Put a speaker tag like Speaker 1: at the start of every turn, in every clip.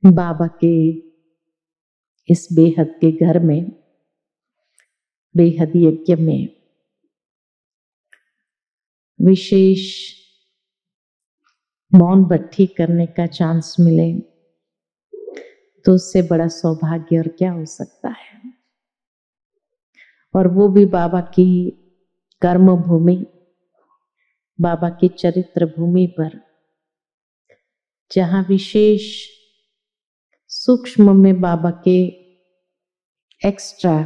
Speaker 1: बाबा के इस बेहद के घर में, बेहद यज्ञ में विशेष मौन भट्टी करने का चांस मिले तो उससे बड़ा सौभाग्य और क्या हो सकता है। और वो भी बाबा की कर्म भूमि, बाबा की चरित्र भूमि पर, जहां विशेष सूक्ष्म में बाबा के एक्स्ट्रा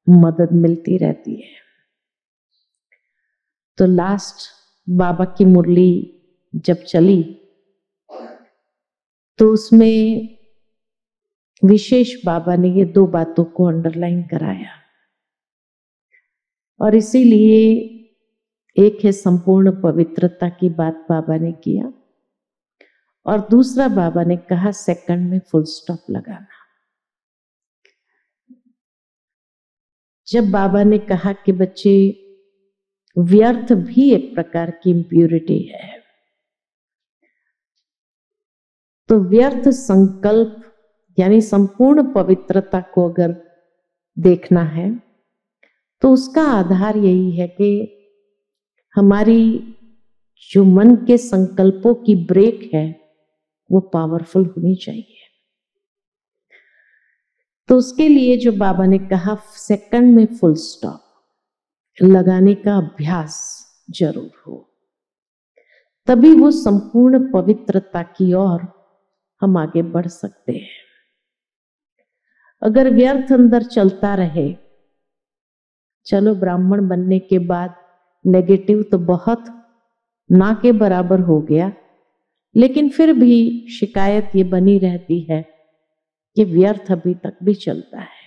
Speaker 1: मदद मिलती रहती है। तो लास्ट बाबा की मुरली जब चली तो उसमें विशेष बाबा ने ये दो बातों को अंडरलाइन कराया, और इसीलिए एक है संपूर्ण पवित्रता की बात बाबा ने किया, और दूसरा बाबा ने कहा सेकंड में फुल स्टॉप लगाना। जब बाबा ने कहा कि बच्चे व्यर्थ भी एक प्रकार की इम्प्यूरिटी है, तो व्यर्थ संकल्प यानी संपूर्ण पवित्रता को अगर देखना है तो उसका आधार यही है कि हमारी जो मन के संकल्पों की ब्रेक है वो पावरफुल होनी चाहिए। तो उसके लिए जो बाबा ने कहा सेकंड में फुल स्टॉप लगाने का अभ्यास जरूर हो, तभी वो संपूर्ण पवित्रता की ओर हम आगे बढ़ सकते हैं। अगर व्यर्थ अंदर चलता रहे, चलो ब्राह्मण बनने के बाद नेगेटिव तो बहुत ना के बराबर हो गया, लेकिन फिर भी शिकायत ये बनी रहती है कि व्यर्थ अभी तक भी चलता है।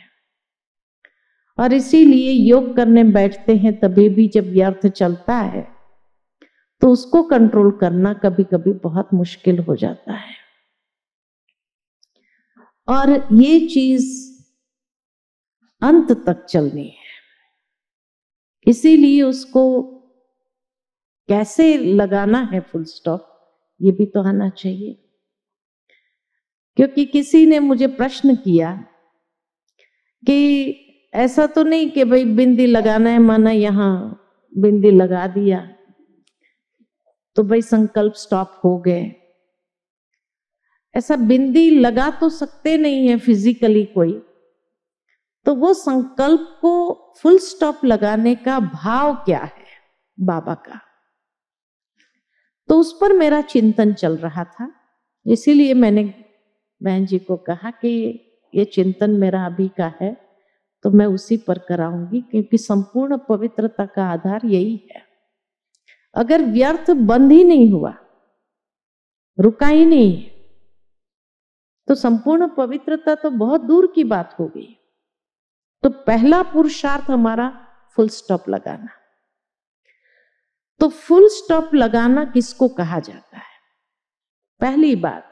Speaker 1: और इसीलिए योग करने बैठते हैं तभी भी जब व्यर्थ चलता है तो उसको कंट्रोल करना कभी कभी बहुत मुश्किल हो जाता है। और ये चीज अंत तक चलनी है, इसीलिए उसको कैसे लगाना है फुल स्टॉप ये भी तो आना चाहिए। क्योंकि किसी ने मुझे प्रश्न किया कि ऐसा तो नहीं कि भाई बिंदी लगाना है, माना यहां बिंदी लगा दिया तो भाई संकल्प स्टॉप हो गए। ऐसा बिंदी लगा तो सकते नहीं है फिजिकली कोई, तो वो संकल्प को फुल स्टॉप लगाने का भाव क्या है बाबा का, तो उस पर मेरा चिंतन चल रहा था। इसीलिए मैंने बहन जी को कहा कि ये चिंतन मेरा अभी का है तो मैं उसी पर कराऊंगी, क्योंकि संपूर्ण पवित्रता का आधार यही है। अगर व्यर्थ बंद ही नहीं हुआ, रुका ही नहीं, तो संपूर्ण पवित्रता तो बहुत दूर की बात हो गई। तो पहला पुरुषार्थ हमारा फुल स्टॉप लगाना। तो फुल स्टॉप लगाना किसको कहा जाता है? पहली बात,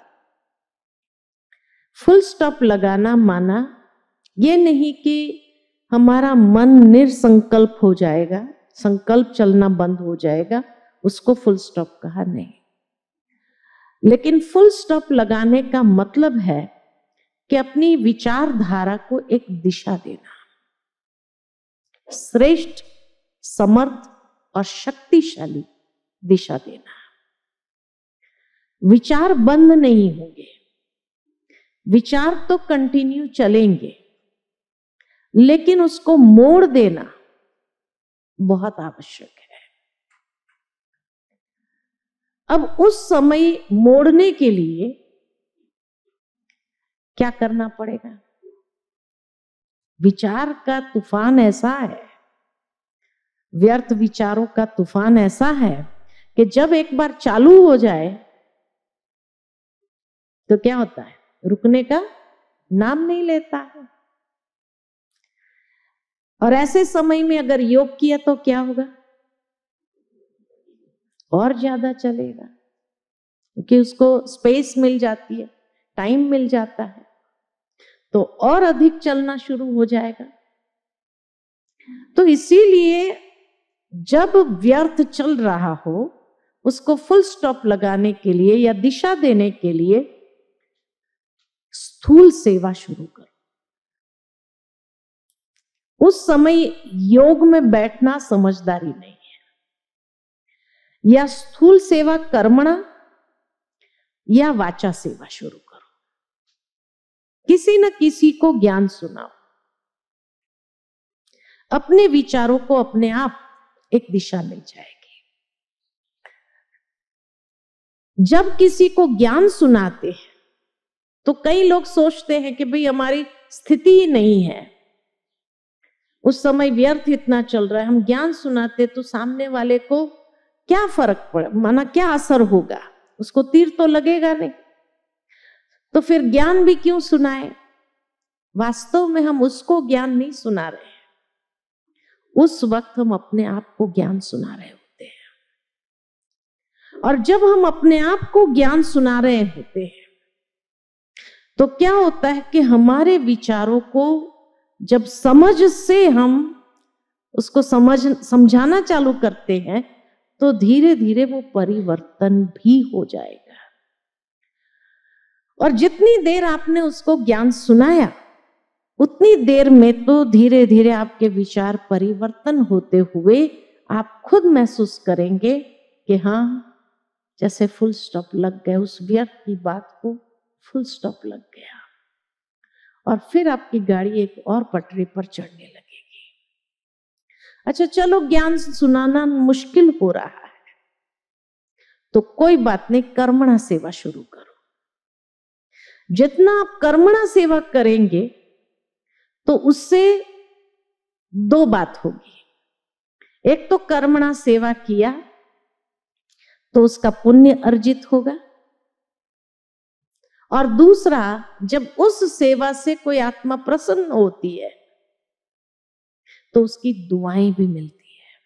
Speaker 1: फुल स्टॉप लगाना माना ये नहीं कि हमारा मन निरसंकल्प हो जाएगा, संकल्प चलना बंद हो जाएगा, उसको फुल स्टॉप कहा नहीं। लेकिन फुल स्टॉप लगाने का मतलब है कि अपनी विचारधारा को एक दिशा देना, श्रेष्ठ, समर्थ और शक्तिशाली दिशा देना। विचार बंद नहीं होंगे, विचार तो कंटिन्यू चलेंगे, लेकिन उसको मोड़ देना बहुत आवश्यक है। अब उस समय मोड़ने के लिए क्या करना पड़ेगा? विचार का तूफान ऐसा है, व्यर्थ विचारों का तूफान ऐसा है कि जब एक बार चालू हो जाए तो क्या होता है? रुकने का नाम नहीं लेता है। और ऐसे समय में अगर योग किया तो क्या होगा? और ज्यादा चलेगा, क्योंकि उसको स्पेस मिल जाती है, टाइम मिल जाता है, तो और अधिक चलना शुरू हो जाएगा। तो इसीलिए जब व्यर्थ चल रहा हो उसको फुल स्टॉप लगाने के लिए या दिशा देने के लिए स्थूल सेवा शुरू करो। उस समय योग में बैठना समझदारी नहीं है। या स्थूल सेवा कर्मणा या वाचा सेवा शुरू करो। किसी न किसी को ज्ञान सुनाओ। अपने विचारों को अपने आप एक दिशा मिल जाएगी। जब किसी को ज्ञान सुनाते हैं तो कई लोग सोचते हैं कि भाई हमारी स्थिति ही नहीं है, उस समय व्यर्थ इतना चल रहा है, हम ज्ञान सुनाते तो सामने वाले को क्या फर्क पड़े, माना क्या असर होगा, उसको तीर तो लगेगा नहीं, तो फिर ज्ञान भी क्यों सुनाए। वास्तव में हम उसको ज्ञान नहीं सुना रहे हैं, उस वक्त हम अपने आप को ज्ञान सुना रहे होते हैं। और जब हम अपने आप को ज्ञान सुना रहे होते हैं तो क्या होता है कि हमारे विचारों को जब समझ से हम उसको समझाना चालू करते हैं तो धीरे धीरे वो परिवर्तन भी हो जाएगा। और जितनी देर आपने उसको ज्ञान सुनाया उतनी देर में तो धीरे धीरे आपके विचार परिवर्तन होते हुए आप खुद महसूस करेंगे कि हाँ, जैसे फुल स्टॉप लग गया, उस व्यर्थ की बात को फुल स्टॉप लग गया और फिर आपकी गाड़ी एक और पटरी पर चढ़ने लगेगी। अच्छा चलो, ज्ञान सुनाना मुश्किल हो रहा है तो कोई बात नहीं, कर्मणा सेवा शुरू करो। जितना आप कर्मणा सेवा करेंगे तो उससे दो बात होगी। एक तो कर्मणा सेवा किया तो उसका पुण्य अर्जित होगा, और दूसरा जब उस सेवा से कोई आत्मा प्रसन्न होती है तो उसकी दुआएं भी मिलती है।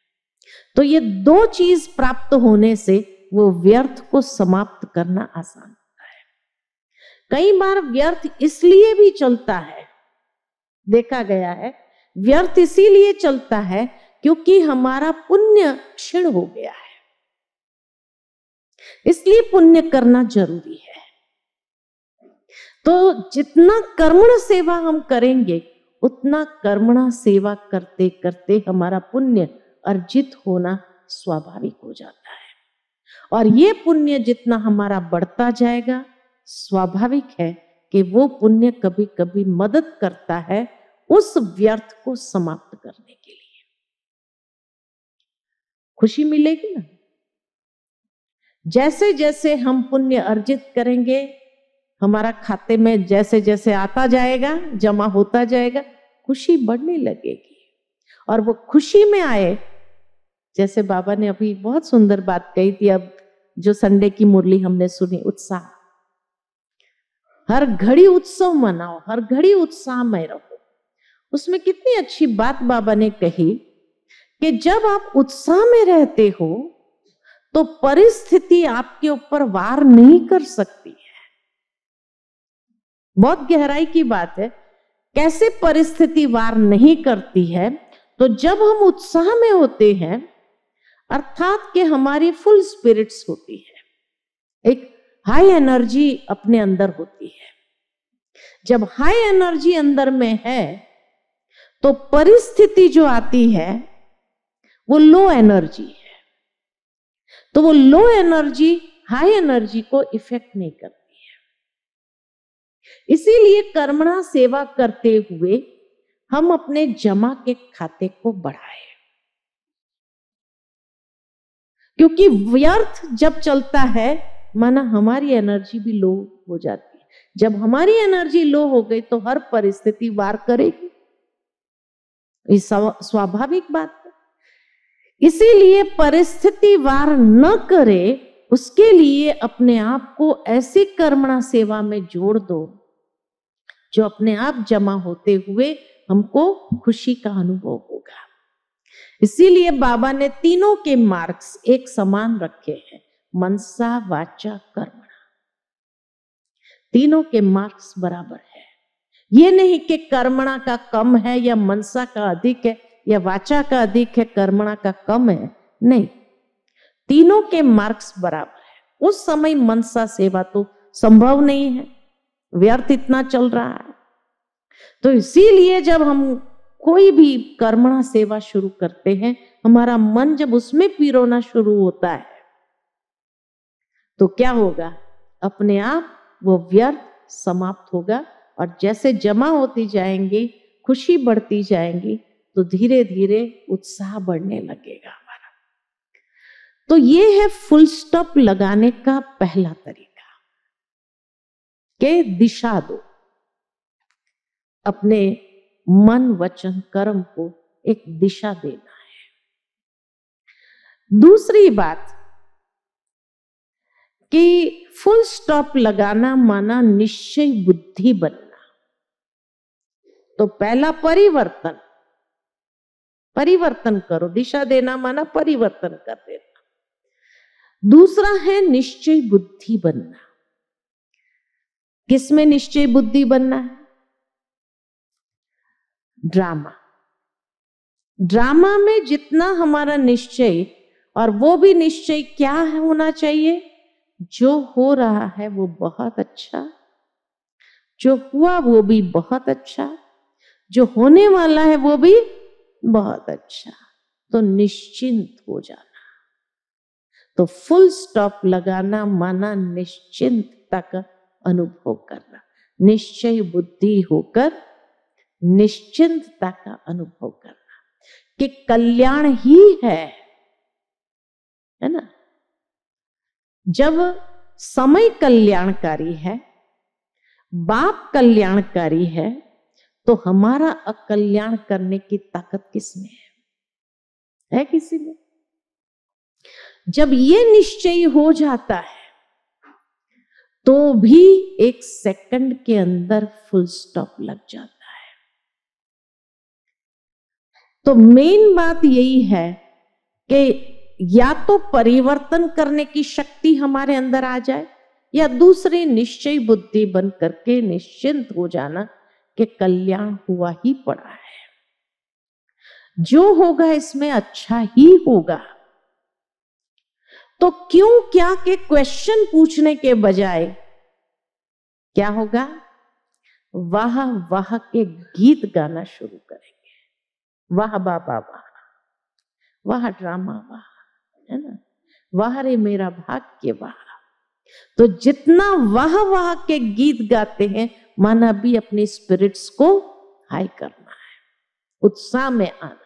Speaker 1: तो ये दो चीज प्राप्त होने से वो व्यर्थ को समाप्त करना आसान होता है। कई बार व्यर्थ इसलिए भी चलता है, देखा गया है, व्यर्थ इसीलिए चलता है क्योंकि हमारा पुण्य क्षीण हो गया है। इसलिए पुण्य करना जरूरी है। तो जितना कर्मण सेवा हम करेंगे उतना कर्मणा सेवा करते करते हमारा पुण्य अर्जित होना स्वाभाविक हो जाता है। और ये पुण्य जितना हमारा बढ़ता जाएगा, स्वाभाविक है कि वो पुण्य कभी कभी मदद करता है उस व्यर्थ को समाप्त करने के लिए। खुशी मिलेगी ना। जैसे जैसे हम पुण्य अर्जित करेंगे, हमारा खाते में जैसे जैसे आता जाएगा, जमा होता जाएगा, खुशी बढ़ने लगेगी। और वो खुशी में आए, जैसे बाबा ने अभी बहुत सुंदर बात कही थी, अब जो संडे की मुरली हमने सुनी, उत्साह। हर घड़ी उत्सव मनाओ, हर घड़ी उत्साह में रहो। उसमें कितनी अच्छी बात बाबा ने कही कि जब आप उत्साह में रहते हो तो परिस्थिति आपके ऊपर वार नहीं कर सकती है। बहुत गहराई की बात है। कैसे परिस्थिति वार नहीं करती है? तो जब हम उत्साह में होते हैं, अर्थात कि हमारी फुल स्पिरिट्स होती है, एक हाई एनर्जी अपने अंदर होती है। जब हाई एनर्जी अंदर में है तो परिस्थिति जो आती है वो लो एनर्जी है, तो वो लो एनर्जी हाई एनर्जी को इफेक्ट नहीं करती है। इसीलिए कर्मणा सेवा करते हुए हम अपने जमा के खाते को बढ़ाएं, क्योंकि व्यर्थ जब चलता है माना हमारी एनर्जी भी लो हो जाती है। जब हमारी एनर्जी लो हो गई तो हर परिस्थिति वार करेगी, ये स्वाभाविक बात है। इसीलिए परिस्थिति वार न करे, उसके लिए अपने आप को ऐसी कर्मणा सेवा में जोड़ दो जो अपने आप जमा होते हुए हमको खुशी का अनुभव होगा। इसीलिए बाबा ने तीनों के मार्क्स एक समान रखे हैं, मनसा वाचा कर्मणा। तीनों के मार्क्स बराबर है। ये नहीं कि कर्मणा का कम है या मनसा का अधिक है या वाचा का अधिक है, कर्मणा का कम है, नहीं, तीनों के मार्क्स बराबर है। उस समय मनसा सेवा तो संभव नहीं है, व्यर्थ इतना चल रहा है। तो इसीलिए जब हम कोई भी कर्मणा सेवा शुरू करते हैं, हमारा मन जब उसमें पिरोना शुरू होता है तो क्या होगा, अपने आप वो व्यर्थ समाप्त होगा। और जैसे जमा होती जाएंगी, खुशी बढ़ती जाएंगी, तो धीरे धीरे उत्साह बढ़ने लगेगा हमारा। तो ये है फुल स्टॉप लगाने का पहला तरीका कि दिशा दो, अपने मन वचन कर्म को एक दिशा देना है। दूसरी बात कि फुल स्टॉप लगाना माना निश्चय बुद्धि बनना। तो पहला परिवर्तन, परिवर्तन करो, दिशा देना माना परिवर्तन कर देना। दूसरा है निश्चय बुद्धि बनना। किसमें निश्चय बुद्धि बनना है? ड्रामा। ड्रामा में जितना हमारा निश्चय, और वो भी निश्चय क्या है होना चाहिए, जो हो रहा है वो बहुत अच्छा, जो हुआ वो भी बहुत अच्छा, जो होने वाला है वो भी बहुत अच्छा। तो निश्चिंत हो जाना। तो फुल स्टॉप लगाना माना निश्चिंतता का अनुभव करना, निश्चय बुद्धि होकर निश्चिंतता का अनुभव करना कि कल्याण ही है ना। जब समय कल्याणकारी है, बाप कल्याणकारी है, तो हमारा अकल्याण करने की ताकत किसमें है किसी में? जब ये निश्चय हो जाता है तो भी एक सेकंड के अंदर फुल स्टॉप लग जाता है। तो मेन बात यही है कि या तो परिवर्तन करने की शक्ति हमारे अंदर आ जाए, या दूसरी निश्चय बुद्धि बन करके निश्चिंत हो जाना कि कल्याण हुआ ही पड़ा है, जो होगा इसमें अच्छा ही होगा। तो क्यों क्या के क्वेश्चन पूछने के बजाय क्या होगा, वाह वाह के गीत गाना शुरू करेंगे। वाह बाबा वाह, वाह ड्रामा वाह, है ना, वाह रे मेरा भाग्य वाह। तो जितना वाह वाह के गीत गाते हैं, माना भी अपने स्पिरिट्स को हाई करना है, उत्साह में आना है।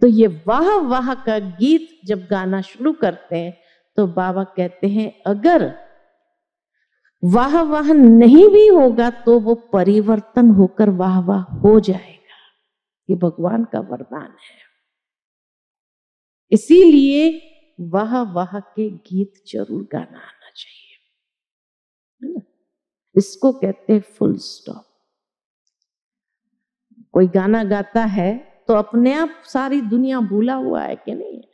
Speaker 1: तो ये वाह वाह का गीत जब गाना शुरू करते हैं तो बाबा कहते हैं अगर वाह वाह नहीं भी होगा तो वो परिवर्तन होकर वाह वाह हो जाएगा। ये भगवान का वरदान है। इसीलिए वाह वाह के गीत जरूर गाना आना चाहिए, है ना। इसको कहते हैं फुल स्टॉप। कोई गाना गाता है तो अपने आप सारी दुनिया भूला हुआ है कि नहीं है,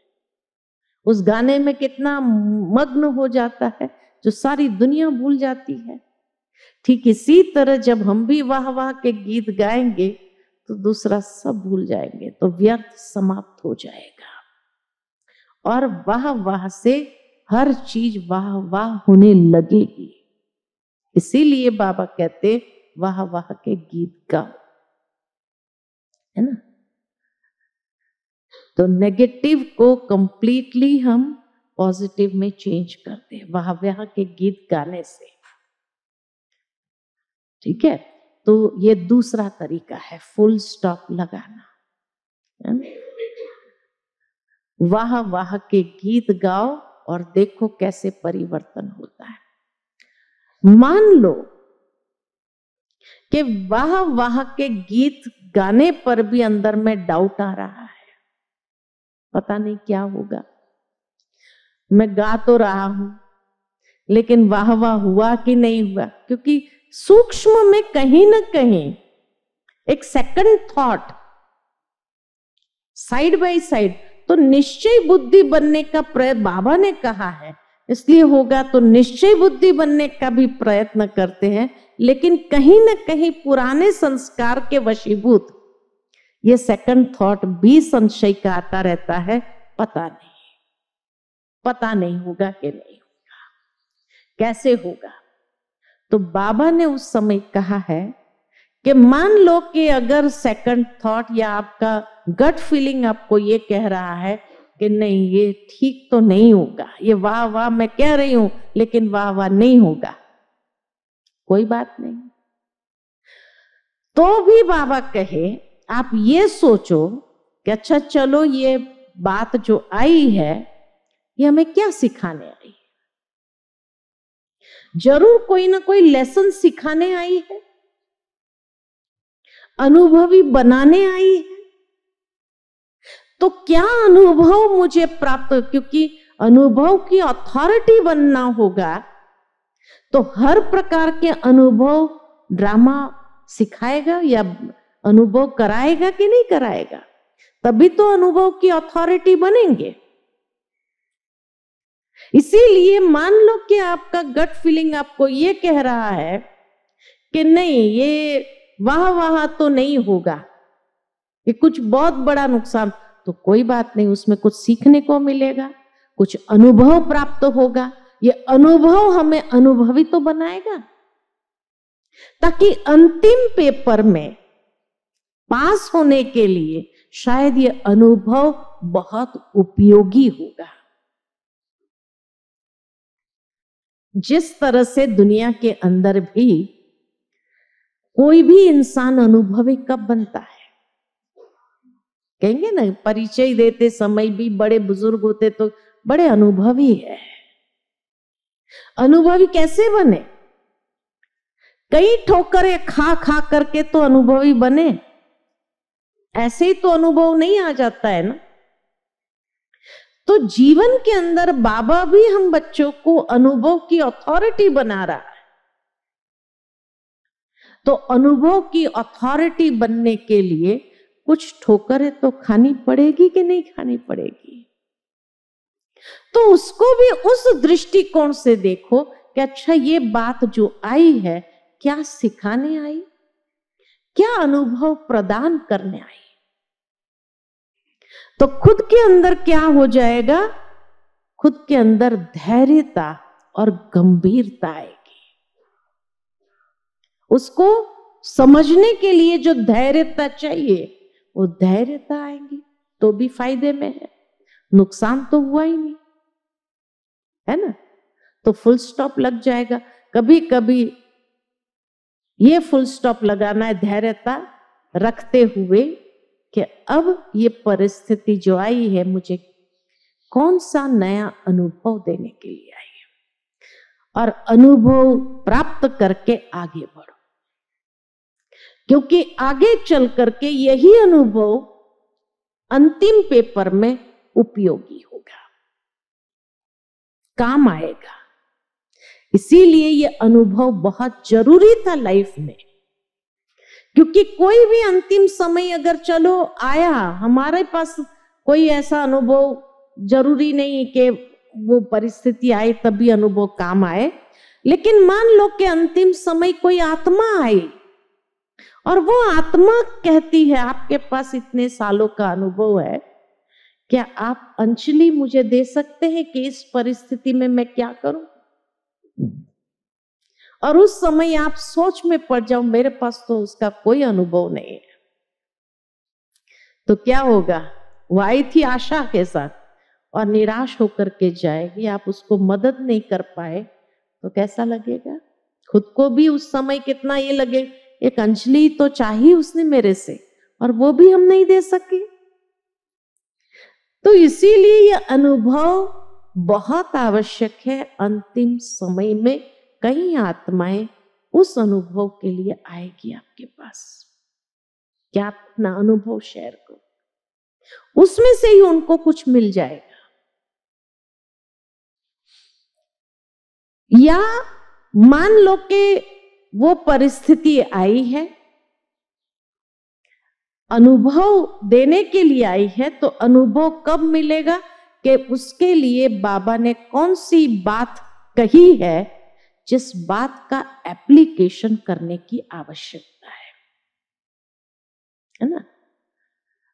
Speaker 1: उस गाने में कितना मग्न हो जाता है जो सारी दुनिया भूल जाती है। ठीक इसी तरह जब हम भी वाह वाह के गीत गाएंगे तो दूसरा सब भूल जाएंगे, तो व्यर्थ समाप्त हो जाएगा। और वाह वाह से हर चीज वाह वाह होने लगेगी। इसीलिए बाबा कहते वाह वाह के गीत गाओ, है ना। तो नेगेटिव को कंप्लीटली हम पॉजिटिव में चेंज करते हैं वाह वाह के गीत गाने से, ठीक है। तो ये दूसरा तरीका है फुल स्टॉप लगाना, है ना? वाह वाह के गीत गाओ और देखो कैसे परिवर्तन होता है। मान लो कि वाह वाह के गीत गाने पर भी अंदर में डाउट आ रहा है, पता नहीं क्या होगा, मैं गा तो रहा हूं लेकिन वाह वाह हुआ कि नहीं हुआ, क्योंकि सूक्ष्म में कहीं ना कहीं एक second thought side by side. तो निश्चय बुद्धि बनने का प्रयत्न बाबा ने कहा है, इसलिए होगा। तो निश्चय बुद्धि बनने का भी प्रयत्न करते हैं, लेकिन कहीं ना कहीं पुराने संस्कार के वशीभूत ये सेकंड थॉट भी संशय का आता रहता है, पता नहीं होगा कि नहीं होगा, कैसे होगा। तो बाबा ने उस समय कहा है कि मान लो कि अगर सेकंड थॉट या आपका गट फीलिंग आपको ये कह रहा है कि नहीं ये ठीक तो नहीं होगा, ये वाह वाह मैं कह रही हूं लेकिन वाह वाह नहीं होगा, कोई बात नहीं। तो भी बाबा कहे आप ये सोचो कि अच्छा चलो ये बात जो आई है ये हमें क्या सिखाने आई है, जरूर कोई ना कोई लेसन सिखाने आई है, अनुभवी बनाने आई है। तो क्या अनुभव मुझे प्राप्त, क्योंकि अनुभव की अथॉरिटी बनना होगा तो हर प्रकार के अनुभव ड्रामा सिखाएगा या अनुभव कराएगा कि नहीं कराएगा, तभी तो अनुभव की अथॉरिटी बनेंगे। इसीलिए मान लो कि आपका गट फीलिंग आपको ये कह रहा है कि नहीं ये वाह वाह तो नहीं होगा, ये कुछ बहुत बड़ा नुकसान, तो कोई बात नहीं, उसमें कुछ सीखने को मिलेगा, कुछ अनुभव प्राप्त होगा। ये अनुभव हमें अनुभवी तो बनाएगा ताकि अंतिम पेपर में पास होने के लिए शायद ये अनुभव बहुत उपयोगी होगा। जिस तरह से दुनिया के अंदर भी कोई भी इंसान अनुभवी कब बनता है, कहेंगे ना परिचय देते समय भी बड़े बुजुर्ग होते तो बड़े अनुभवी है। अनुभवी कैसे बने, कई ठोकरें खा खा करके तो अनुभवी बने, ऐसे ही तो अनुभव नहीं आ जाता है ना। तो जीवन के अंदर बाबा भी हम बच्चों को अनुभव की अथॉरिटी बना रहा है। तो अनुभव की अथॉरिटी बनने के लिए कुछ ठोकरें तो खानी पड़ेगी कि नहीं खानी पड़ेगी। तो उसको भी उस दृष्टिकोण से देखो कि अच्छा ये बात जो आई है क्या सिखाने आई, क्या अनुभव प्रदान करने आई। तो खुद के अंदर क्या हो जाएगा, खुद के अंदर धैर्यता और गंभीरता आएगी। उसको समझने के लिए जो धैर्यता चाहिए वो धैर्यता आएगी तो भी फायदे में है, नुकसान तो हुआ ही नहीं है ना। तो फुल स्टॉप लग जाएगा। कभी कभी ये फुल स्टॉप लगाना है धैर्यता रखते हुए कि अब ये परिस्थिति जो आई है मुझे कौन सा नया अनुभव देने के लिए आई है, और अनुभव प्राप्त करके आगे बढ़ो, क्योंकि आगे चल करके यही अनुभव अंतिम पेपर में उपयोगी होगा, काम आएगा। इसीलिए ये अनुभव बहुत जरूरी था लाइफ में, क्योंकि कोई भी अंतिम समय अगर चलो आया हमारे पास कोई ऐसा अनुभव, जरूरी नहीं कि वो परिस्थिति आए तभी अनुभव काम आए, लेकिन मान लो कि अंतिम समय कोई आत्मा आई और वो आत्मा कहती है आपके पास इतने सालों का अनुभव है, क्या आप अंजलि मुझे दे सकते हैं कि इस परिस्थिति में मैं क्या करूं। और उस समय आप सोच में पड़ जाओ मेरे पास तो उसका कोई अनुभव नहीं है, तो क्या होगा। वो आई थी आशा के साथ और निराश होकर के जाएगी, आप उसको मदद नहीं कर पाए तो कैसा लगेगा। खुद को भी उस समय कितना ये लगे, एक अंजलि तो चाहिए उसने मेरे से और वो भी हम नहीं दे सके। तो इसीलिए ये अनुभव बहुत आवश्यक है। अंतिम समय में कई आत्माएं उस अनुभव के लिए आएगी आपके पास, क्या आप अपना अनुभव शेयर करो, उसमें से ही उनको कुछ मिल जाएगा। या मान लो कि वो परिस्थिति आई है, अनुभव देने के लिए आई है, तो अनुभव कब मिलेगा कि उसके लिए बाबा ने कौन सी बात कही है जिस बात का एप्लीकेशन करने की आवश्यकता है ना।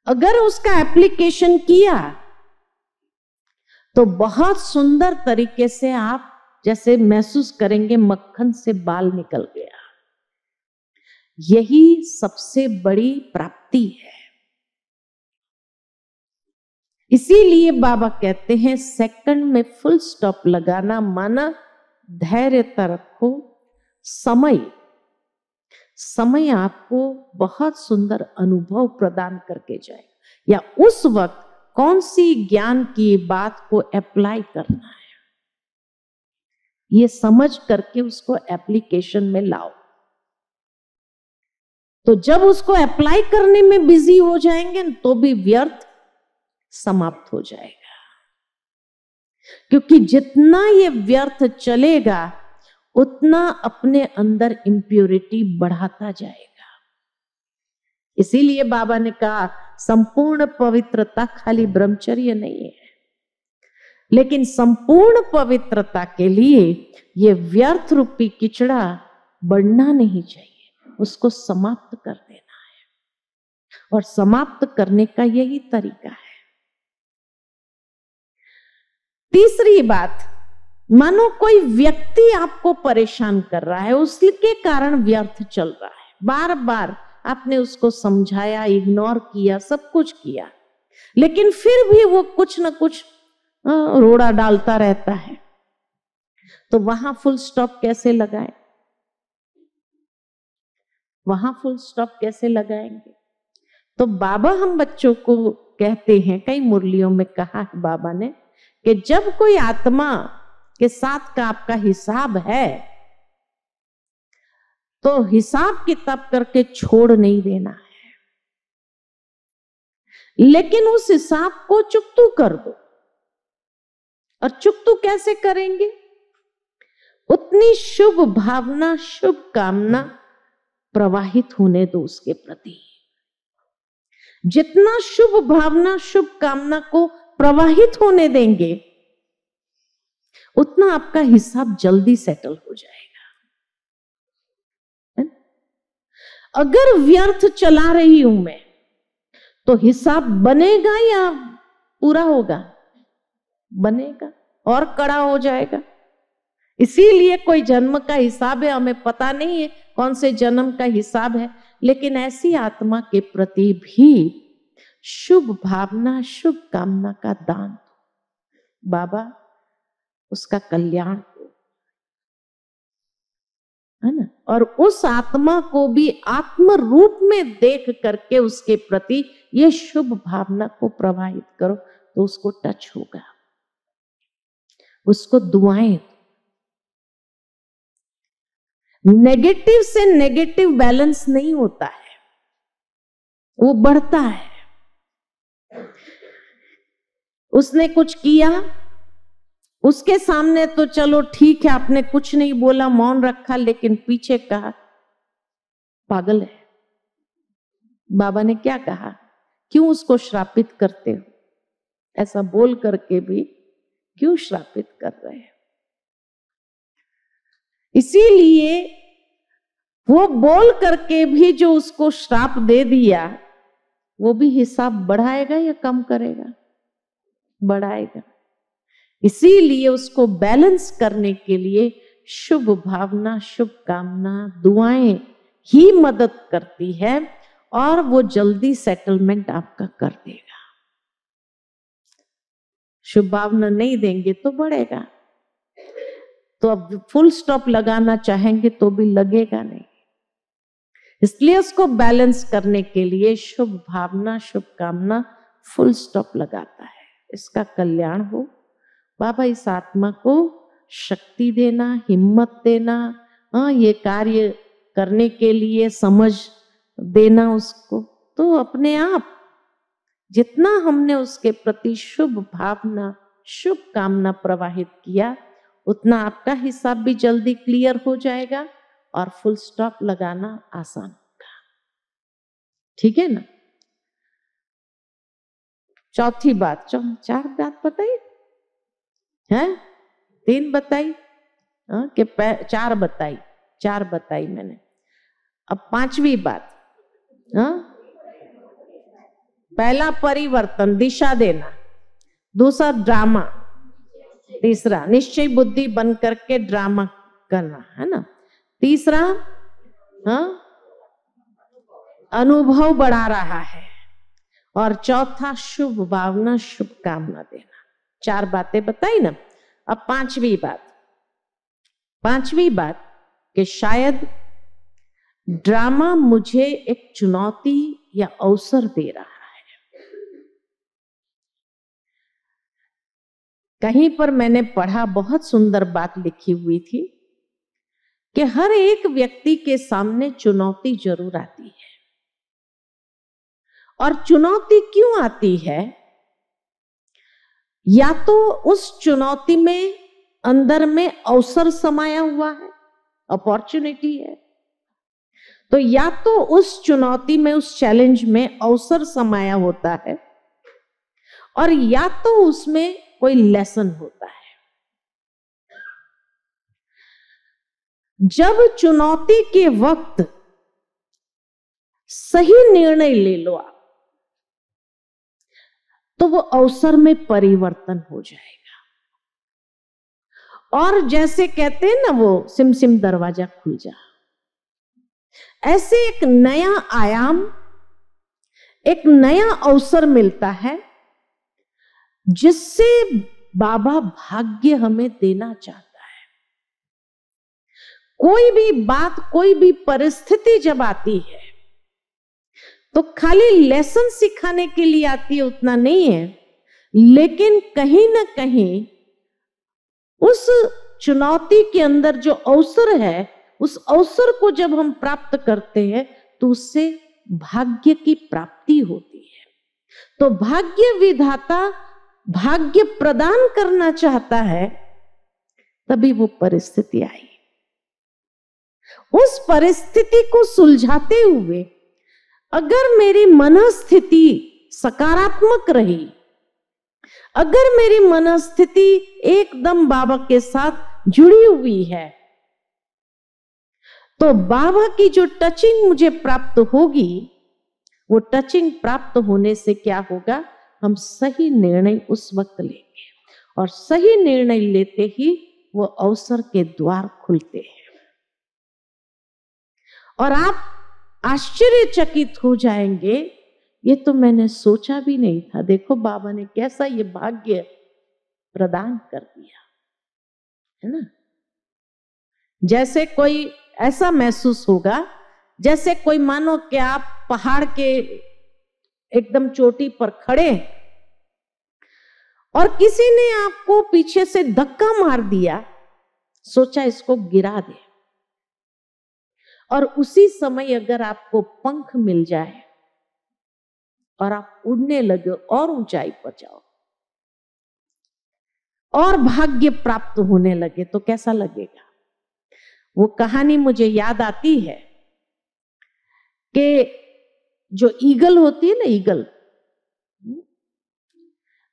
Speaker 1: अगर उसका एप्लीकेशन किया तो बहुत सुंदर तरीके से आप जैसे महसूस करेंगे मक्खन से बाल निकल गया। यही सबसे बड़ी प्राप्ति है। इसीलिए बाबा कहते हैं सेकंड में फुल स्टॉप लगाना माना धैर्यता रखो। समय आपको बहुत सुंदर अनुभव प्रदान करके जाए, या उस वक्त कौन सी ज्ञान की बात को अप्लाई करना है, ये समझ करके उसको एप्लीकेशन में लाओ। तो जब उसको अप्लाई करने में बिजी हो जाएंगे तो भी व्यर्थ समाप्त हो जाएगा, क्योंकि जितना ये व्यर्थ चलेगा उतना अपने अंदर इंप्योरिटी बढ़ाता जाएगा। इसीलिए बाबा ने कहा संपूर्ण पवित्रता खाली ब्रह्मचर्य नहीं है, लेकिन संपूर्ण पवित्रता के लिए ये व्यर्थ रूपी किचड़ा बढ़ना नहीं चाहिए, उसको समाप्त कर देना है। और समाप्त करने का यही तरीका है। तीसरी बात, मानो कोई व्यक्ति आपको परेशान कर रहा है, उसके कारण व्यर्थ चल रहा है, बार बार आपने उसको समझाया, इग्नोर किया, सब कुछ किया, लेकिन फिर भी वो कुछ ना कुछ रोड़ा डालता रहता है, तो वहां फुल स्टॉप कैसे लगाएं? वहां फुल स्टॉप कैसे लगाएंगे? तो बाबा हम बच्चों को कहते हैं, कई मुरलियों में कहा है बाबा ने, कि जब कोई आत्मा के साथ का आपका हिसाब है तो हिसाब किताब करके छोड़ नहीं देना है, लेकिन उस हिसाब को चुकतू कर दो। और चुकतू कैसे करेंगे? उतनी शुभ भावना, शुभ कामना प्रवाहित होने दो उसके प्रति। जितना शुभ भावना, शुभ कामना को प्रवाहित होने देंगे उतना आपका हिसाब जल्दी सेटल हो जाएगा। अगर व्यर्थ चला रही हूं मैं तो हिसाब बनेगा या पूरा होगा? बनेगा और कड़ा हो जाएगा। इसीलिए कोई जन्म का हिसाब है, हमें पता नहीं है कौन से जन्म का हिसाब है, लेकिन ऐसी आत्मा के प्रति भी शुभ भावना, शुभ कामना का दान दो। बाबा उसका कल्याण हो, है ना? और उस आत्मा को भी आत्म रूप में देख करके उसके प्रति ये शुभ भावना को प्रवाहित करो, तो उसको टच होगा, उसको दुआएं। नेगेटिव से नेगेटिव बैलेंस नहीं होता है, वो बढ़ता है। उसने कुछ किया, उसके सामने तो चलो ठीक है, आपने कुछ नहीं बोला, मौन रखा, लेकिन पीछे कहा पागल है। बाबा ने क्या कहा? क्यों उसको श्रापित करते हो? ऐसा बोल करके भी क्यों श्रापित कर रहे हैं? इसीलिए वो बोल करके भी जो उसको श्राप दे दिया, वो भी हिसाब बढ़ाएगा या कम करेगा? बढ़ाएगा। इसीलिए उसको बैलेंस करने के लिए शुभ भावना, शुभ कामना, दुआएं ही मदद करती है, और वो जल्दी सेटलमेंट आपका कर देगा। शुभ भावना नहीं देंगे तो बढ़ेगा, तो अब फुल स्टॉप लगाना चाहेंगे तो भी लगेगा नहीं। इसलिए उसको बैलेंस करने के लिए शुभ भावना, शुभ कामना फुल स्टॉप लगाता है। इसका कल्याण हो। बाबा इस आत्मा को शक्ति देना, हिम्मत देना, ये कार्य करने के लिए समझ देना उसको, तो अपने आप जितना हमने उसके प्रति शुभ भावना, शुभ कामना प्रवाहित किया, उतना आपका हिसाब भी जल्दी क्लियर हो जाएगा और फुल स्टॉप लगाना आसान होगा। ठीक है ना? चौथी बात, चार बात बताई है, 3 बताई कि 4 बताई मैंने। अब 5वीं बात, पहला परिवर्तन, दिशा देना। दूसरा ड्रामा, तीसरा, निश्चय बुद्धि बन करके ड्रामा करना, है ना। तीसरा, हाँ, अनुभव बढ़ा रहा है। और चौथा, शुभ भावना, शुभ कामना देना। 4 बातें बताई ना। अब पांचवी बात कि शायद ड्रामा मुझे एक चुनौती या अवसर दे रहा है। कहीं पर मैंने पढ़ा, बहुत सुंदर बात लिखी हुई थी कि हर एक व्यक्ति के सामने चुनौती जरूर आती है। और चुनौती क्यों आती है? या तो उस चुनौती में अंदर में अवसर समाया हुआ है, अपॉर्चुनिटी है, तो या तो उस चुनौती में, उस चैलेंज में अवसर समाया होता है, और या तो उसमें कोई लेसन होता है। जब चुनौती के वक्त सही निर्णय ले लो आप, तो वो अवसर में परिवर्तन हो जाएगा। और जैसे कहते हैं ना, वो सिम सिम दरवाजा खुल जा, ऐसे एक नया आयाम, एक नया अवसर मिलता है, जिससे बाबा भाग्य हमें देना चाहता है। कोई भी बात, कोई भी परिस्थिति जब आती है, तो खाली लेसन सिखाने के लिए आती है, उतना नहीं है, लेकिन कहीं ना कहीं उस चुनौती के अंदर जो अवसर है, उस अवसर को जब हम प्राप्त करते हैं तो उससे भाग्य की प्राप्ति होती है। तो भाग्य विधाता भाग्य प्रदान करना चाहता है, तभी वो परिस्थिति आई। उस परिस्थिति को सुलझाते हुए अगर मेरी मनस्थिति सकारात्मक रही, अगर मेरी मनस्थिति एकदम बाबा के साथ जुड़ी हुई है, तो बाबा की जो टचिंग मुझे प्राप्त होगी, वो टचिंग प्राप्त होने से क्या होगा, हम सही निर्णय उस वक्त लेंगे, और सही निर्णय लेते ही वो अवसर के द्वार खुलते हैं। और आप आश्चर्यचकित हो जाएंगे, ये तो मैंने सोचा भी नहीं था, देखो बाबा ने कैसा ये भाग्य प्रदान कर दिया, है ना। जैसे कोई ऐसा महसूस होगा, जैसे कोई, मानो कि आप पहाड़ के एकदम चोटी पर खड़े और किसी ने आपको पीछे से धक्का मार दिया, सोचा इसको गिरा दे, और उसी समय अगर आपको पंख मिल जाए और आप उड़ने लगे और ऊंचाई पर जाओ और भाग्य प्राप्त होने लगे, तो कैसा लगेगा। वो कहानी मुझे याद आती है कि जो ईगल होती है ना, ईगल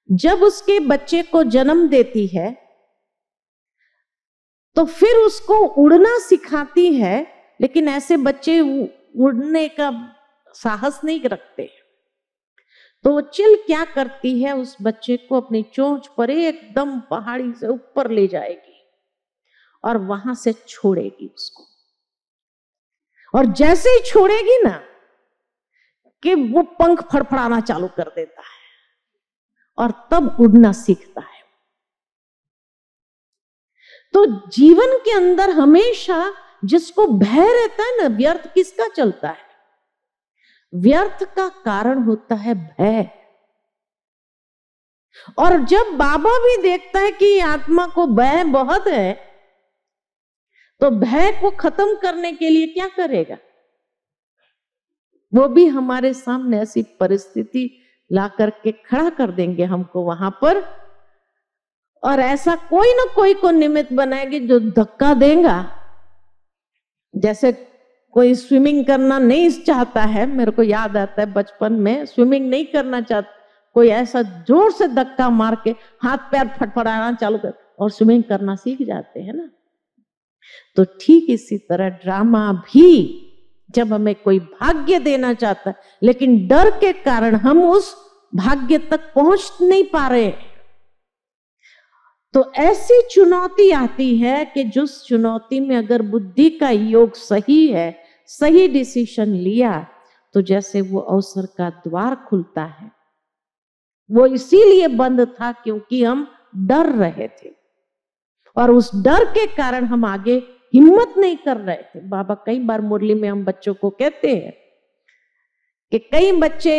Speaker 1: जब उसके बच्चे को जन्म देती है तो फिर उसको उड़ना सिखाती है, लेकिन ऐसे बच्चे उड़ने का साहस नहीं रखते। तो वो चिल क्या करती है, उस बच्चे को अपनी चोंच पर एकदम पहाड़ी से ऊपर ले जाएगी और वहां से छोड़ेगी उसको। और जैसे ही छोड़ेगी ना, कि वो पंख फड़फड़ाना चालू कर देता है और तब उड़ना सीखता है। तो जीवन के अंदर हमेशा जिसको भय रहता है ना, व्यर्थ किसका चलता है? व्यर्थ का कारण होता है भय। और जब बाबा भी देखता है कि आत्मा को भय बहुत है, तो भय को खत्म करने के लिए क्या करेगा? वो भी हमारे सामने ऐसी परिस्थिति ला करके खड़ा कर देंगे हमको वहां पर, और ऐसा कोई ना कोई को निमित्त बनाएंगे जो धक्का देगा। जैसे कोई स्विमिंग करना नहीं चाहता है, मेरे को याद आता है बचपन में स्विमिंग नहीं करना चाहता, कोई ऐसा जोर से धक्का मार के हाथ पैर फटफड़ाना चालू कर और स्विमिंग करना सीख जाते हैं ना। तो ठीक इसी तरह ड्रामा भी जब हमें कोई भाग्य देना चाहता है, लेकिन डर के कारण हम उस भाग्य तक पहुंच नहीं पा रहे, तो तो ऐसी चुनौती आती है कि जिस चुनौती में अगर बुद्धि का योग सही है, सही डिसीजन लिया, तो जैसे वो अवसर का द्वार खुलता है। वो इसीलिए बंद था क्योंकि हम डर रहे थे, और उस डर के कारण हम आगे हिम्मत नहीं कर रहे थे। बाबा कई बार मुरली में हम बच्चों को कहते हैं कि कई बच्चे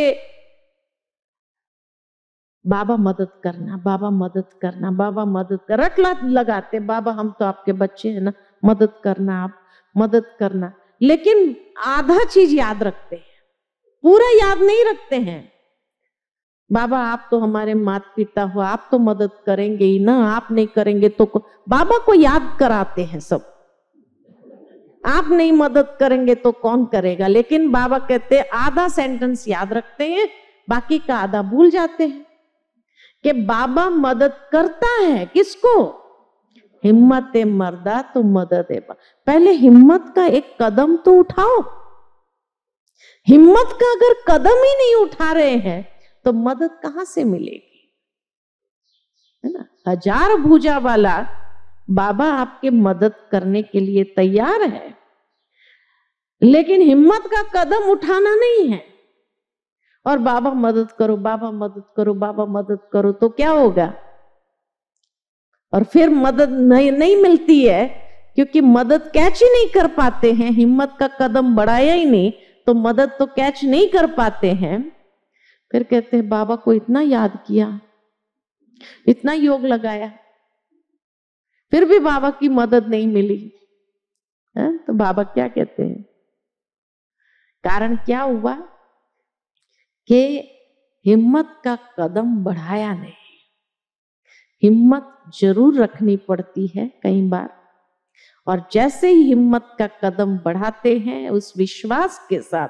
Speaker 1: बाबा मदद करना, बाबा मदद करना, बाबा मदद कर रटला लगाते, बाबा हम तो आपके बच्चे हैं ना, मदद करना, आप मदद करना, लेकिन आधा चीज याद रखते हैं, पूरा याद नहीं रखते हैं। बाबा आप तो हमारे माता पिता हो, आप तो मदद करेंगे ही ना, आप नहीं करेंगे तो बाबा को याद कराते हैं सब, आप नहीं मदद करेंगे तो कौन करेगा। लेकिन बाबा कहते हैं आधा सेंटेंस याद रखते हैं, बाकी का आधा भूल जाते हैं कि बाबा मदद करता है किसको? हिम्मत मर्दा तो मदद है। पहले हिम्मत का एक कदम तो उठाओ। हिम्मत का अगर कदम ही नहीं उठा रहे हैं तो मदद कहां से मिलेगी, है ना। 1000 भुजा वाला बाबा आपके मदद करने के लिए तैयार है, लेकिन हिम्मत का कदम उठाना नहीं है। और बाबा मदद करो, बाबा मदद करो, बाबा मदद करो, तो क्या होगा? और फिर मदद नहीं मिलती है, क्योंकि मदद कैच ही नहीं कर पाते हैं। हिम्मत का कदम बढ़ाया ही नहीं तो मदद तो कैच नहीं कर पाते हैं। फिर कहते हैं बाबा को इतना याद किया, इतना योग लगाया, फिर भी बाबा की मदद नहीं मिली है? तो बाबा क्या कहते हैं? कारण क्या हुआ कि हिम्मत का कदम बढ़ाया नहीं। हिम्मत जरूर रखनी पड़ती है कई बार, और जैसे ही हिम्मत का कदम बढ़ाते हैं उस विश्वास के साथ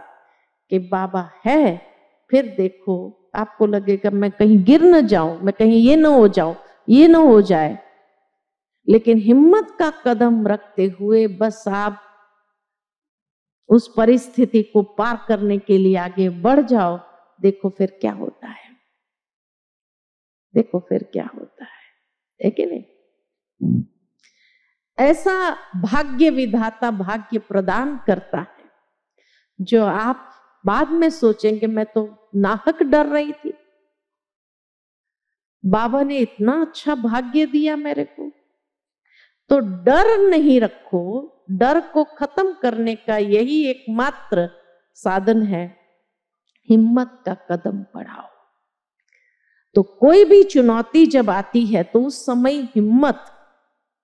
Speaker 1: कि बाबा है, फिर देखो आपको लगेगा मैं कहीं गिर न जाऊं, मैं कहीं ये न हो जाऊं, ये न हो जाए। लेकिन हिम्मत का कदम रखते हुए बस आप उस परिस्थिति को पार करने के लिए आगे बढ़ जाओ, देखो फिर क्या होता है, देखो फिर क्या होता है कि नहीं। ऐसा भाग्य विधाता भाग्य प्रदान करता है जो आप बाद में सोचेंगे मैं तो नाहक डर रही थी, बाबा ने इतना अच्छा भाग्य दिया मेरे को। तो डर नहीं रखो, डर को खत्म करने का यही एकमात्र साधन है, हिम्मत का कदम बढ़ाओ। तो कोई भी चुनौती जब आती है तो उस समय हिम्मत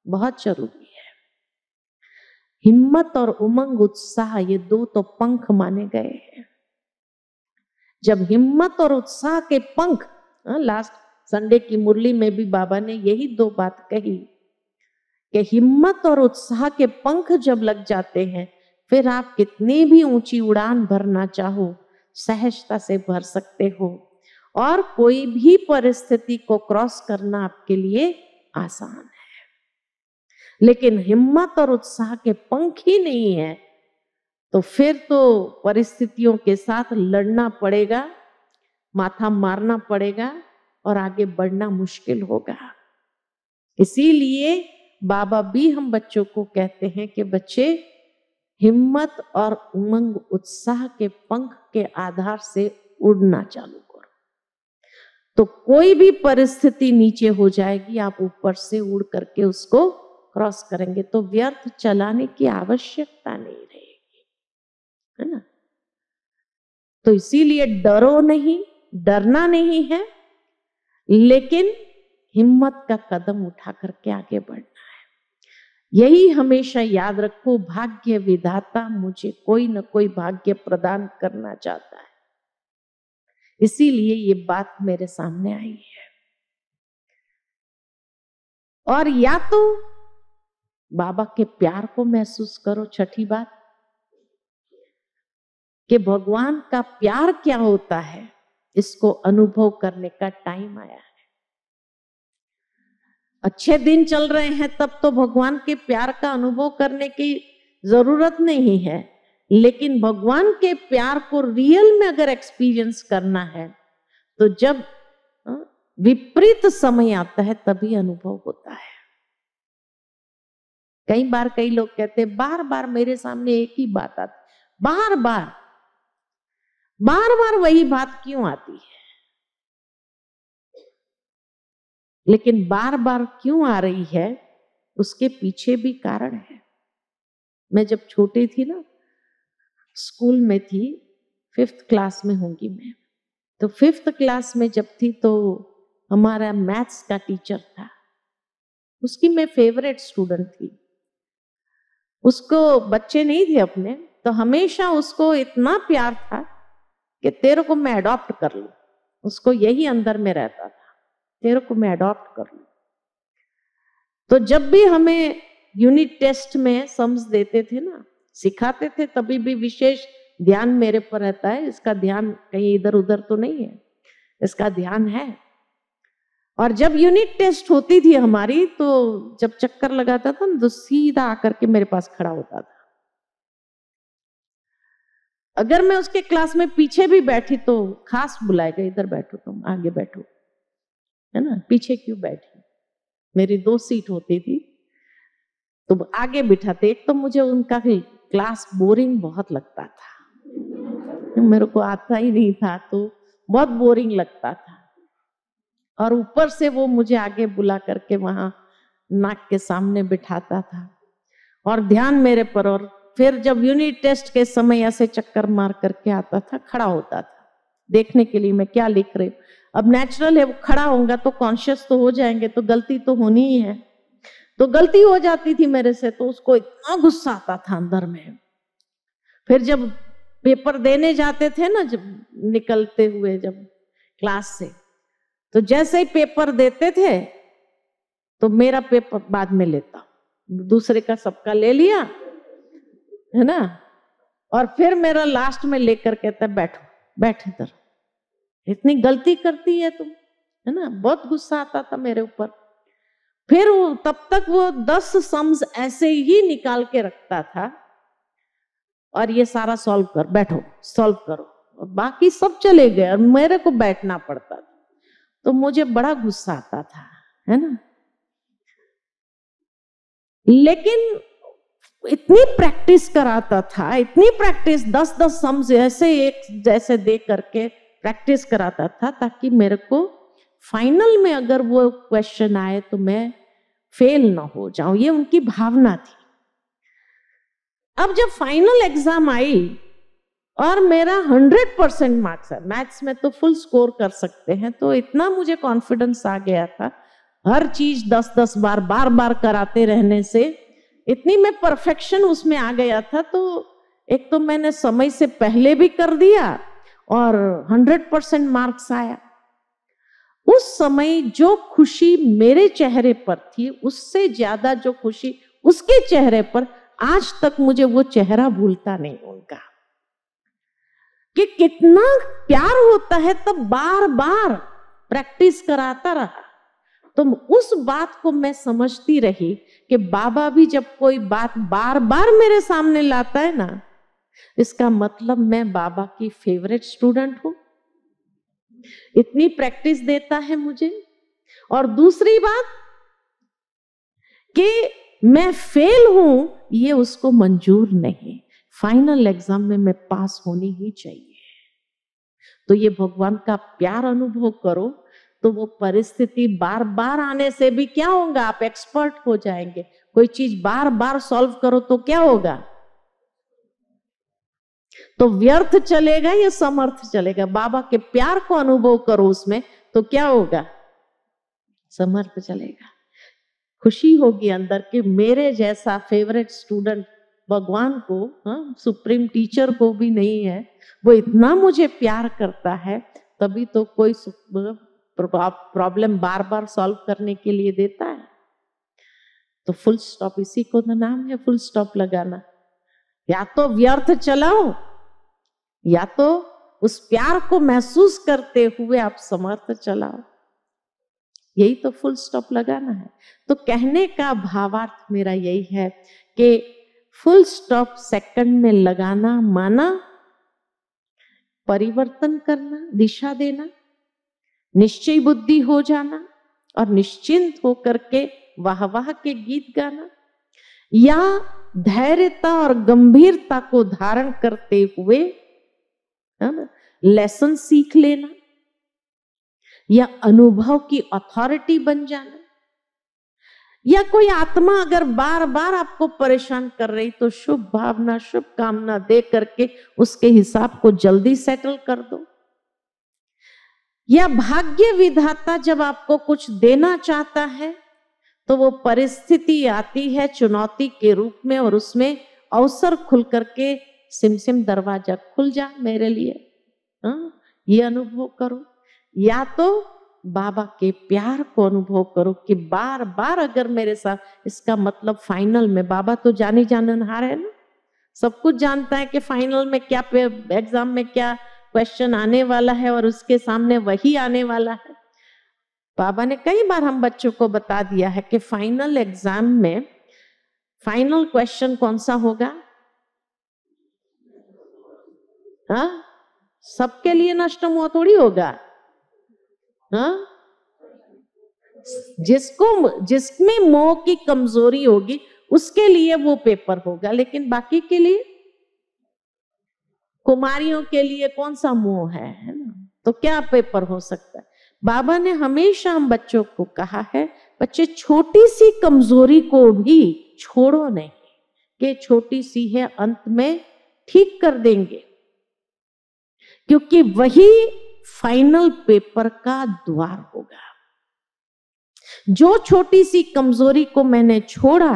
Speaker 1: बहुत जरूरी है। हिम्मत और उमंग उत्साह ये दो तो पंख माने गए हैं। जब हिम्मत और उत्साह के पंख, लास्ट संडे की मुरली में भी बाबा ने यही दो बात कही कि हिम्मत और उत्साह के पंख जब लग जाते हैं, फिर आप कितनी भी ऊंची उड़ान भरना चाहो सहजता से भर सकते हो, और कोई भी परिस्थिति को क्रॉस करना आपके लिए आसान है। लेकिन हिम्मत और उत्साह के पंख ही नहीं है तो फिर तो परिस्थितियों के साथ लड़ना पड़ेगा, माथा मारना पड़ेगा और आगे बढ़ना मुश्किल होगा। इसीलिए बाबा भी हम बच्चों को कहते हैं कि बच्चे हिम्मत और उमंग उत्साह के पंख के आधार से उड़ना चालू करो, तो कोई भी परिस्थिति नीचे हो जाएगी, आप ऊपर से उड़ करके उसको क्रॉस करेंगे, तो व्यर्थ चलाने की आवश्यकता नहीं रहेगी, है ना। तो इसीलिए डरो नहीं, डरना नहीं है, लेकिन हिम्मत का कदम उठा करके आगे बढ़ना है। यही हमेशा याद रखो, भाग्य विधाता मुझे कोई न कोई भाग्य प्रदान करना चाहता है, इसीलिए ये बात मेरे सामने आई है। और या तो बाबा के प्यार को महसूस करो, छठी बात कि भगवान का प्यार क्या होता है, इसको अनुभव करने का टाइम आया है। अच्छे दिन चल रहे हैं तब तो भगवान के प्यार का अनुभव करने की जरूरत नहीं है, लेकिन भगवान के प्यार को रियल में अगर एक्सपीरियंस करना है तो जब विपरीत समय आता है तभी अनुभव होता है। कई बार कई लोग कहते हैं बार बार मेरे सामने एक ही बात आती, बार बार वही बात क्यों आती है? लेकिन बार बार क्यों आ रही है उसके पीछे भी कारण है। मैं जब छोटी थी ना, स्कूल में थी, 5th क्लास में होंगी मैं, तो 5th क्लास में जब थी तो हमारा मैथ्स का टीचर था, उसकी मैं फेवरेट स्टूडेंट थी। उसको बच्चे नहीं थे अपने, तो हमेशा उसको इतना प्यार था कि तेरे को मैं अडॉप्ट कर लूं। उसको यही अंदर में रहता था, तेरे को मैं अडॉप्ट कर लूं। तो जब भी हमें यूनिट टेस्ट में सम्स देते थे ना, सिखाते थे, तभी भी विशेष ध्यान मेरे पर रहता है, इसका ध्यान कहीं इधर उधर तो नहीं है, इसका ध्यान है। और जब यूनिट टेस्ट होती थी हमारी, तो जब चक्कर लगाता था ना, तो सीधा आकर के मेरे पास खड़ा होता था। अगर मैं उसके क्लास में पीछे भी बैठी तो खास बुलाएगा, इधर बैठो, तुम आगे बैठो, है ना, पीछे क्यों बैठी? मेरी 2 सीट होती थी, तो आगे बिठाते। एक तो मुझे उनका क्लास बोरिंग बहुत लगता था, मेरे को आता ही नहीं था, तो बहुत बोरिंग लगता था। और ऊपर से वो मुझे आगे बुला करके वहां नाक के सामने बिठाता था और ध्यान मेरे पर। और फिर जब यूनिट टेस्ट के समय ऐसे चक्कर मार करके आता था, खड़ा होता था देखने के लिए मैं क्या लिख रही हूँ। अब नेचुरल है, वो खड़ा होगा तो कॉन्शियस तो हो जाएंगे, तो गलती तो होनी ही है। तो गलती हो जाती थी मेरे से, तो उसको इतना गुस्सा आता था अंदर में। फिर जब पेपर देने जाते थे ना, जब निकलते हुए जब क्लास से, तो जैसे ही पेपर देते थे तो मेरा पेपर बाद में लेता, दूसरे का सबका ले लिया, है ना, और फिर मेरा लास्ट में लेकर कहता बैठो, बैठ इधर, इतनी गलती करती है तुम, है ना। बहुत गुस्सा आता था मेरे ऊपर। फिर तब तक वो 10 सम्स ऐसे ही निकाल के रखता था और ये सारा सॉल्व कर, बैठो सॉल्व करो, और बाकी सब चले गए और मेरे को बैठना पड़ता था। तो मुझे बड़ा गुस्सा आता था, है ना। लेकिन इतनी प्रैक्टिस कराता था, इतनी प्रैक्टिस, 10-10 सम्स ऐसे एक जैसे दे करके प्रैक्टिस कराता था, ताकि मेरे को फाइनल में अगर वो क्वेश्चन आए तो मैं फेल ना हो जाऊं। ये उनकी भावना थी। अब जब फाइनल एग्जाम आई और मेरा 100% मार्क्स है, मैथ्स में तो फुल स्कोर कर सकते हैं, तो इतना मुझे कॉन्फिडेंस आ गया था, हर चीज 10-10 बार बार बार कराते रहने से इतनी मैं परफेक्शन उसमें आ गया था। तो एक तो मैंने समय से पहले भी कर दिया और 100% मार्क्स आया। उस समय जो खुशी मेरे चेहरे पर थी, उससे ज्यादा जो खुशी उसके चेहरे पर, आज तक मुझे वो चेहरा भूलता नहीं उनका, कि कितना प्यार होता है। तब बार बार प्रैक्टिस कराता रहा, तो उस बात को मैं समझती रही कि बाबा भी जब कोई बात बार बार मेरे सामने लाता है ना, इसका मतलब मैं बाबा की फेवरेट स्टूडेंट हूं, इतनी प्रैक्टिस देता है मुझे। और दूसरी बात कि मैं फेल हूं, ये उसको मंजूर नहीं, फाइनल एग्जाम में मैं पास होनी ही चाहिए। तो ये भगवान का प्यार अनुभव करो, तो वो परिस्थिति बार बार आने से भी क्या होगा, आप एक्सपर्ट हो जाएंगे। कोई चीज बार बार सॉल्व करो तो क्या होगा, तो व्यर्थ चलेगा या समर्थ चलेगा। बाबा के प्यार को अनुभव करो उसमें, तो क्या होगा, समर्थ चलेगा। खुशी होगी अंदर के मेरे जैसा फेवरेट स्टूडेंट भगवान को, सुप्रीम टीचर को भी नहीं है, वो इतना मुझे प्यार करता है, तभी तो कोई प्रॉब्लम बार बार सॉल्व करने के लिए देता है। तो फुल स्टॉप, इसी को तो नाम है फुल स्टॉप लगाना। या तो व्यर्थ चलाओ, या तो उस प्यार को महसूस करते हुए आप समर्थ चलाओ, यही तो फुल स्टॉप लगाना है। तो कहने का भावार्थ मेरा यही है कि फुल स्टॉप सेकंड में लगाना माना परिवर्तन करना, दिशा देना। निश्चय बुद्धि हो जाना और निश्चिंत होकर के वाह वाह के गीत गाना, या धैर्यता और गंभीरता को धारण करते हुए लेसन सीख लेना, या अनुभव की अथॉरिटी बन जाना, या कोई आत्मा अगर बार बार आपको परेशान कर रही तो शुभ भावना शुभ कामना दे करके उसके हिसाब को जल्दी सेटल कर दो, या भाग्य विधाता जब आपको कुछ देना चाहता है तो वो परिस्थिति आती है चुनौती के रूप में और उसमें अवसर खुल करके सिम दरवाजा खुल जा मेरे लिए, ये अनुभव करो। या तो बाबा के प्यार को अनुभव करो कि बार बार अगर मेरे साथ, इसका मतलब फाइनल में बाबा तो जानी जाननहार है ना, सब कुछ जानता है कि फाइनल में क्या, एग्जाम में क्या क्वेश्चन आने वाला है और उसके सामने वही आने वाला है। बाबा ने कई बार हम बच्चों को बता दिया है कि फाइनल एग्जाम में फाइनल क्वेश्चन कौन सा होगा। हाँ, सबके लिए नष्ट हुआ थोड़ी होगा। हाँ, जिसमें मोह की कमजोरी होगी उसके लिए वो पेपर होगा, लेकिन बाकी के लिए, कुमारियों के लिए कौन सा मोह है ना, तो क्या पेपर हो सकता है। बाबा ने हमेशा हम बच्चों को कहा है, बच्चे छोटी सी कमजोरी को भी छोड़ो नहीं, कि छोटी सी है अंत में ठीक कर देंगे, क्योंकि वही फाइनल पेपर का द्वार होगा। जो छोटी सी कमजोरी को मैंने छोड़ा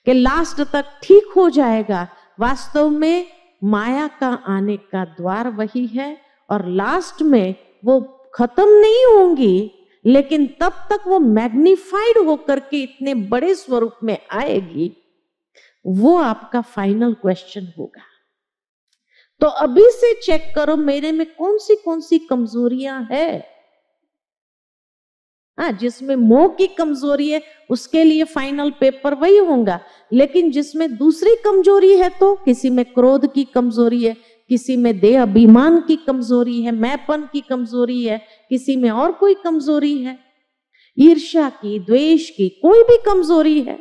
Speaker 1: कि लास्ट तक ठीक हो जाएगा, वास्तव में माया का आने का द्वार वही है, और लास्ट में वो खत्म नहीं होंगी, लेकिन तब तक वो मैग्निफाइड होकर के इतने बड़े स्वरूप में आएगी, वो आपका फाइनल क्वेश्चन होगा। तो अभी से चेक करो मेरे में कौन सी कमजोरियां है। हाँ, जिसमें मोह की कमजोरी है उसके लिए फाइनल पेपर वही होगा, लेकिन जिसमें दूसरी कमजोरी है, तो किसी में क्रोध की कमजोरी है, किसी में देह अभिमान की कमजोरी है, मैंपन की कमजोरी है, किसी में और कोई कमजोरी है, ईर्ष्या की, द्वेष की, कोई भी कमजोरी है,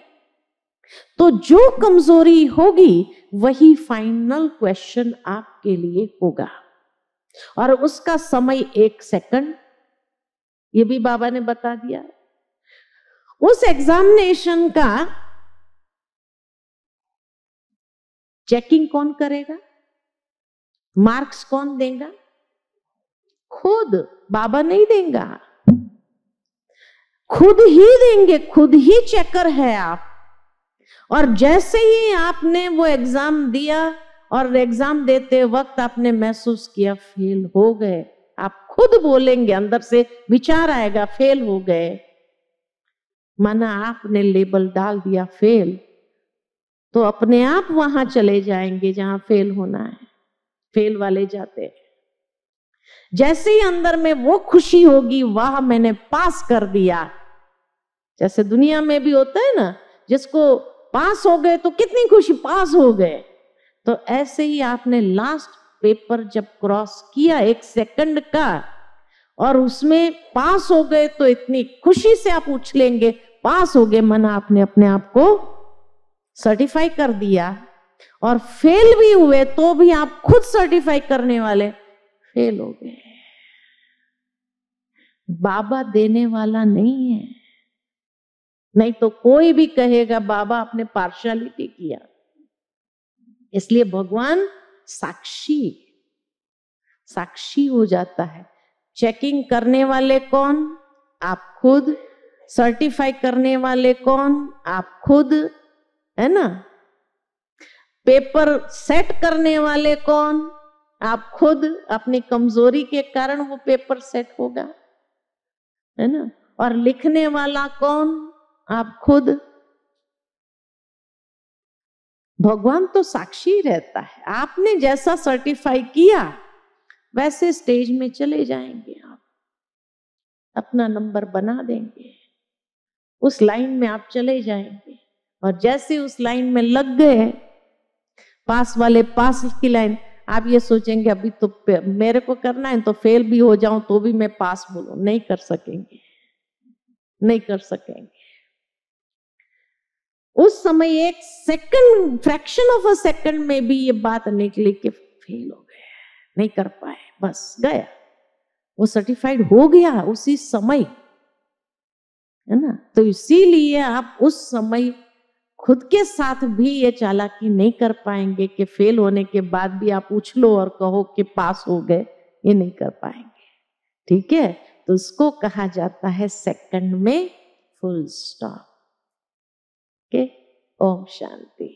Speaker 1: तो जो कमजोरी होगी वही फाइनल क्वेश्चन आपके लिए होगा। और उसका समय 1 सेकंड, ये भी बाबा ने बता दिया। उस एग्जामिनेशन का चेकिंग कौन करेगा, मार्क्स कौन देगा, खुद बाबा नहीं देगा, खुद ही देंगे, खुद ही चेकर है आप। और जैसे ही आपने वो एग्जाम दिया और एग्जाम देते वक्त आपने महसूस किया फेल हो गए, आप खुद बोलेंगे, अंदर से विचार आएगा फेल हो गए, माना आपने लेबल डाल दिया फेल, तो अपने आप वहां चले जाएंगे जहां फेल होना है। फेल वाले जाते हैं। जैसे ही अंदर में वो खुशी होगी, वाह मैंने पास कर दिया, जैसे दुनिया में भी होता है ना, जिसको पास हो गए तो कितनी खुशी, पास हो गए, तो ऐसे ही आपने लास्ट पेपर जब क्रॉस किया 1 सेकंड का और उसमें पास हो गए, तो इतनी खुशी से आप उछलेंगे, पास हो गए, माना आपने अपने आप को सर्टिफाई कर दिया। और फेल भी हुए तो भी आप खुद सर्टिफाई करने वाले, फेल हो गए, बाबा देने वाला नहीं है। नहीं तो कोई भी कहेगा बाबा आपने पार्शियलिटी किया। इसलिए भगवान साक्षी हो जाता है। चेकिंग करने वाले कौन, आप खुद। सर्टिफाई करने वाले कौन, आप खुद, है ना। पेपर सेट करने वाले कौन, आप खुद। अपनी कमजोरी के कारण वो पेपर सेट होगा, है ना। और लिखने वाला कौन, आप खुद। भगवान तो साक्षी रहता है। आपने जैसा सर्टिफाई किया वैसे स्टेज में चले जाएंगे, आप अपना नंबर बना देंगे, उस लाइन में आप चले जाएंगे। और जैसे उस लाइन में लग गए, पास वाले पास की लाइन, आप ये सोचेंगे अभी तो मेरे को करना है तो फेल भी हो जाऊं तो भी मैं पास बोलूं, नहीं कर सकेंगे, नहीं कर सकेंगे। उस समय एक second, fraction of a second में भी ये बात निकली कि फेल हो गए, नहीं कर पाए, बस गया, वो सर्टिफाइड हो गया उसी समय, है ना। तो इसीलिए आप उस समय खुद के साथ भी ये चालाकी नहीं कर पाएंगे कि फेल होने के बाद भी आप उछलो और कहो कि पास हो गए, ये नहीं कर पाएंगे। ठीक है, तो उसको कहा जाता है सेकंड में full stop. Okay, Om Shanti.